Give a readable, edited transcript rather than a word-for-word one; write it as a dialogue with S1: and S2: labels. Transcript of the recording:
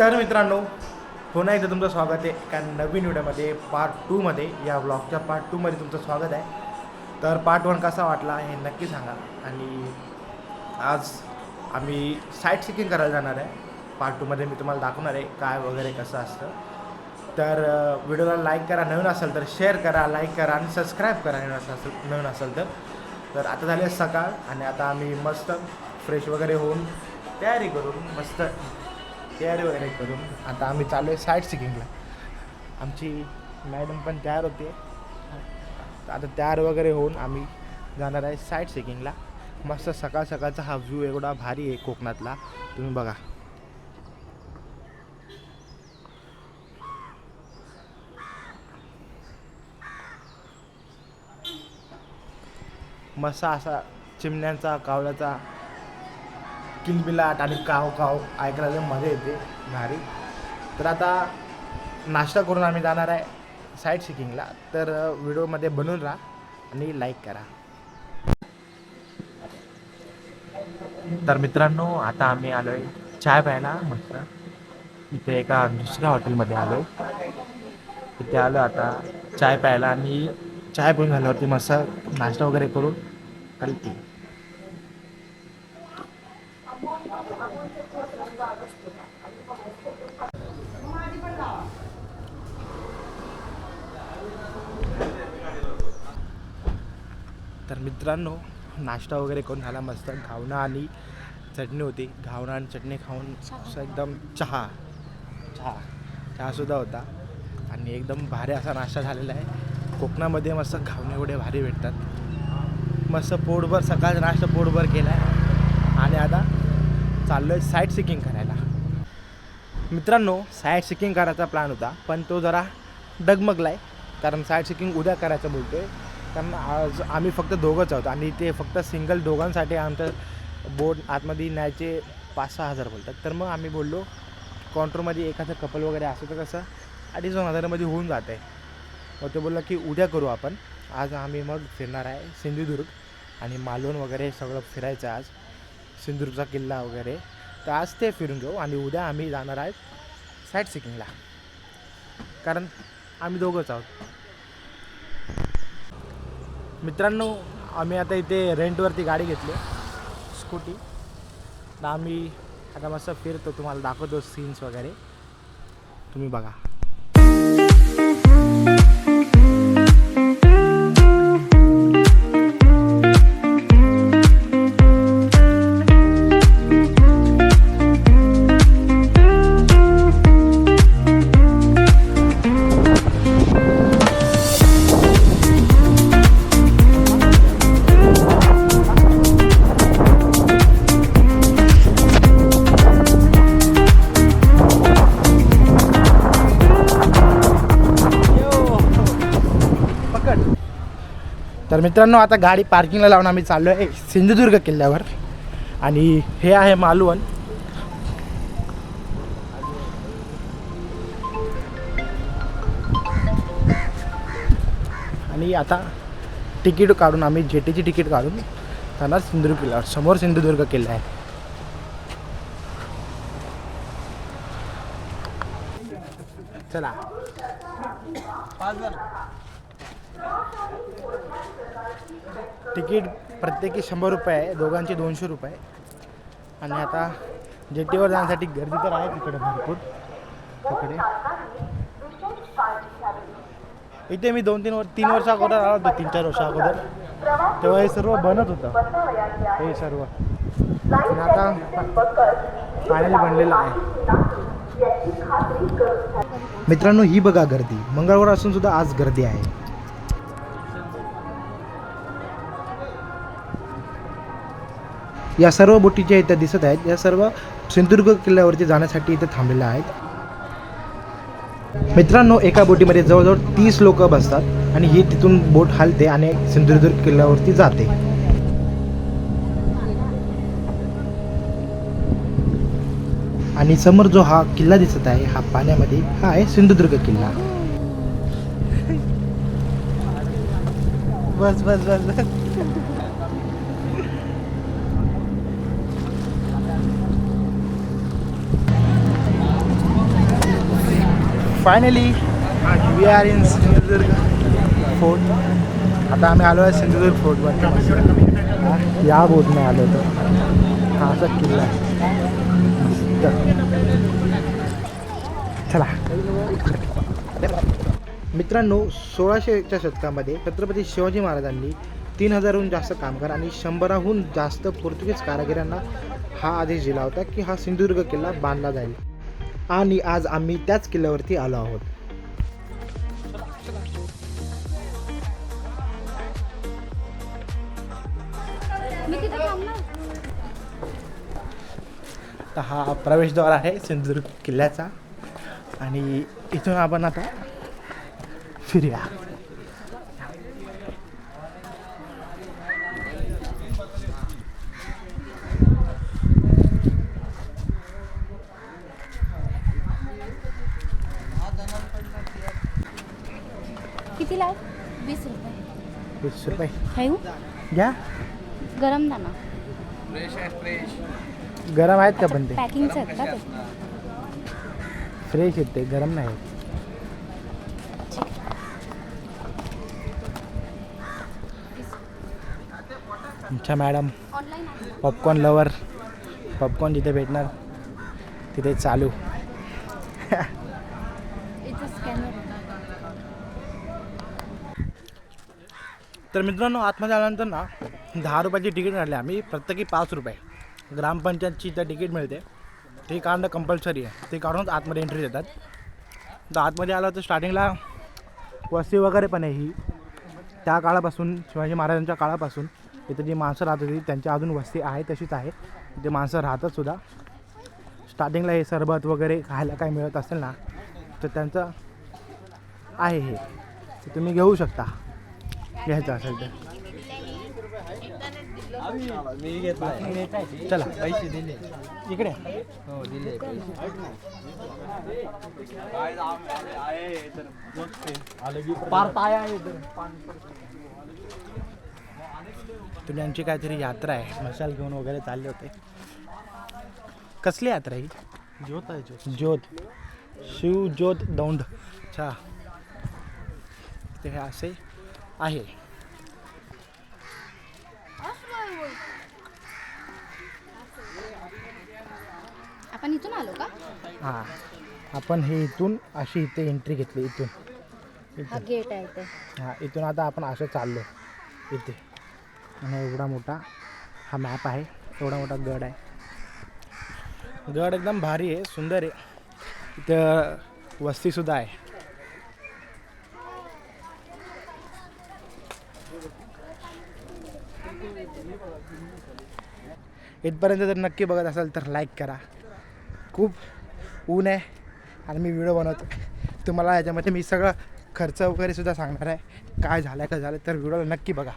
S1: तर मित्रांनो, पुन्हा एकदा तुमचं स्वागत आहे एका नवीन व्हिडिओमध्ये पार्ट 2मध्ये. या ब्लॉगच्या पार्ट 2मध्ये तुमचं स्वागत आहे. तर पार्ट 1 कसा वाटला हे नक्की सांगा. आणि आज आम्ही साईट सिकिंग करायला जाणार आहे. पार्ट 2मध्ये मी तुम्हाला दाखवणार आहे काय वगैरे कसं असतं. तर व्हिडिओला लाईक करा, नवीन असेल तर शेअर करा, लाईक करा आणि सबस्क्राईब करा नवीन असेल तर आता झाले सकाळ आणि आता आम्ही मस्त फ्रेश वगैरे होऊन तयारी वगैरे करून आता आम्ही चालू आहे साईट सिकिंगला. आमची मॅडम पण तयार होते. आता तयार वगैरे होऊन आम्ही जाणार आहे साईट सिकिंगला. मस्त सकाळ सकाळचा हा व्ह्यू एवढा भारी आहे कोकणातला, तुम्ही बघा. मस्त असा चिमण्यांचा कावळ्याचा किलबिलाट आणि काव काव ऐकायला मजा येते भारी. तर आता नाश्ता करून आम्ही जाणार आहे साईट सिकिंगला. तर व्हिडिओमध्ये बनून राहा आणि लाईक करा. तर मित्रांनो, आता आम्ही आलो आहे चाय प्यायला. मस्त इथे एका दुसऱ्या हॉटेलमध्ये आलो. इथे आलो आता चाय प्यायला आणि चाय पिऊन झाल्यावरती मस्त नाश्ता वगैरे करून कळती. तर मित्रांनो, नाश्ता वगैरे करून झाला. मस्त घावणं आणि चटणी होती. घावणं आणि चटणी खाऊन असं एकदम चहासुद्धा होता आणि एकदम भारी असा नाश्ता झालेला आहे. कोकणामध्ये मस्त घावणे एवढे भारी भेटतात. मस्त पोटभर सकाळचा नाश्ता पोटभर केला आहे आणि आता चाललो आहे साईट सिकिंग करायला. मित्रांनो, साईट सिकिंग करायचा प्लॅन होता पण तो जरा डगमगला आहे. कारण साईट सिकिंग उद्या करायचं बोलतो आहे. कारण आज आम्ही फक्त दोघंच आहोत आणि ते फक्त सिंगल दोघांसाठी आमचं बोट आतमध्ये न्यायचे 5-6 हजार बोलतात. तर मग आम्ही बोललो काउंटरमध्ये एखादं कपल वगैरे असं तर कसं 2,500 होऊन जात आहे. मग ते बोललं की उद्या करू आपण. आज आम्ही मग फिरणार आहे सिंधुदुर्ग आणि मालवण वगैरे सगळं फिरायचं आज. सिंधुदुर्गचा किल्ला वगैरे तर आज ते फिरून घेऊ आणि उद्या आम्ही जाणार आहे साईट सिकिंगला. कारण आम्ही दोघंच आहोत. मित्रांनो, आम्ही आता इथे रेंटवरती गाडी घेतली स्कूटी. तर आम्ही आता मस्त फिरतो, तुम्हाला दाखवतो सीन्स वगैरे, तुम्ही बघा. तर मित्रांनो, आता गाडी पार्किंगला लावून आम्ही चाललो आहे सिंधुदुर्ग किल्ल्यावर आणि हे आहे मालवण. आणि आता तिकीट काढून आम्ही जेटीची तिकीट काढून जाणार सिंधुदुर्ग किल्ल्यावर. समोर सिंधुदुर्ग किल्ला आहे. चला. तिकीट प्रत्येकी 100 रुपये आहे, दोघांचे 200 रुपये. आणि आता जेटीवर जाण्यासाठी गर्दी तर आहे तिकडे भरपूर. तिकडे इथे मी 3 वर्ष अगोदर आलो होतो, 3-4 वर्ष अगोदर. तेव्हा हे सर्व बनत होतं हे सर्व. आणि आता फायनली बनलेलं आहे. मित्रांनो, ही बघा गर्दी. मंगळवार असून सुद्धा आज गर्दी आहे. या सर्व बोटी ज्या इथं दिसत आहेत या सर्व सिंधुदुर्ग किल्ल्यावरती जाण्यासाठी इथे थांबलेल्या आहेत. मित्रांनो, एका बोटीमध्ये जवळजवळ 30 लोक बसतात आणि ही तिथून बोट हलते आणि सिंधुदुर्ग किल्ल्यावरती जाते. आणि समोर जो हा किल्ला दिसत आहे हा पाण्यामध्ये, हा आहे सिंधुदुर्ग किल्ला. बस बस बस बस. Finally we are in Sindhudurg fort. आता आम्ही आलो आहे सिंधुदुर्ग फोर्टवर. या बोटने आलो होतो. हा असा किल्ला आहे. चला. मित्रांनो, 1600च्या शतकामध्ये छत्रपती शिवाजी महाराजांनी 3000हून जास्त कामगार आणि 100हून जास्त पोर्तुगीज कारागिरांना हा आदेश दिला होता की हा सिंधुदुर्ग किल्ला बांधला जाईल. आणि आज आम्ही त्याच किल्ल्यावरती आलो आहोत. तर हा प्रवेशद्वार आहे सिंधुदुर्ग किल्ल्याचा आणि इथून आपण आता फिरूया.
S2: किती लाव? 20 रुपये.
S1: 20 रुपये
S2: खाऊ
S1: घ्या.
S2: गरम दाना
S1: गरम आहेत का पण ते?
S2: पॅकिंगचं आहेत का ते?
S1: फ्रेश आहेत ते, गरम नाही. आमच्या मॅडम
S2: ऑनलाईन आहे.
S1: Popcorn lover. पॉपकॉर्न जिथे भेटणार तिथे चालू.
S2: इथं स्कॅनर.
S1: तर मित्रांनो, आतमध्ये आल्यानंतर ना 10 रुपयाची तिकीट काढली आम्ही. प्रत्येकी 5 रुपये ग्रामपंचायतची इथं तिकीट मिळते. ते काढणं कंपल्सरी आहे. ते काढूनच आतमध्ये एंट्री देतात. तर आतमध्ये आलं तर स्टार्टिंगला वस्ती वगैरे पण आहे. ही त्या काळापासून, शिवाजी महाराजांच्या काळापासून इथं जी माणसं राहत होती त्यांची अजून वस्ती आहे तशीच आहे. इथे माणसं राहतात सुद्धा. स्टार्टिंगला हे सरबत वगैरे खायला काय मिळत असेल ना तर त्यांचं आहे हे. ते तुम्ही घेऊ शकता घ्यायचं असेल तर. चला, पैसे दिले इकडे. हो दिले. तुम्ही आमची काहीतरी यात्रा आहे, मशाल घेऊन वगैरे चालले होते. कसली यात्रा ही? ज्योत आहे. ज्योत शिव ज्योत दौंड. अच्छा, ते असे आहे.
S2: आपण इथून आलो का?
S1: हां, आपण हे इथून अशी इथे एंट्री घेतली. इथून
S2: हा गेट आहे ते.
S1: हां, इथून आता आपण असं चाललो इथे. आणि एवढा मोठा हा मॅप आहे. एवढा मोठा गड आहे. गड एकदम भारी आहे, सुंदर आहे. इथं वस्तीसुद्धा आहे. इथपर्यंत जर नक्की बघत असाल तर लाईक करा. खूप ऊन आहे आणि मी व्हिडिओ बनवतो. तुम्हाला याच्यामध्ये मी सगळं खर्च वगैरे सुद्धा सांगणार आहे. काय झालं तर व्हिडिओला नक्की बघा.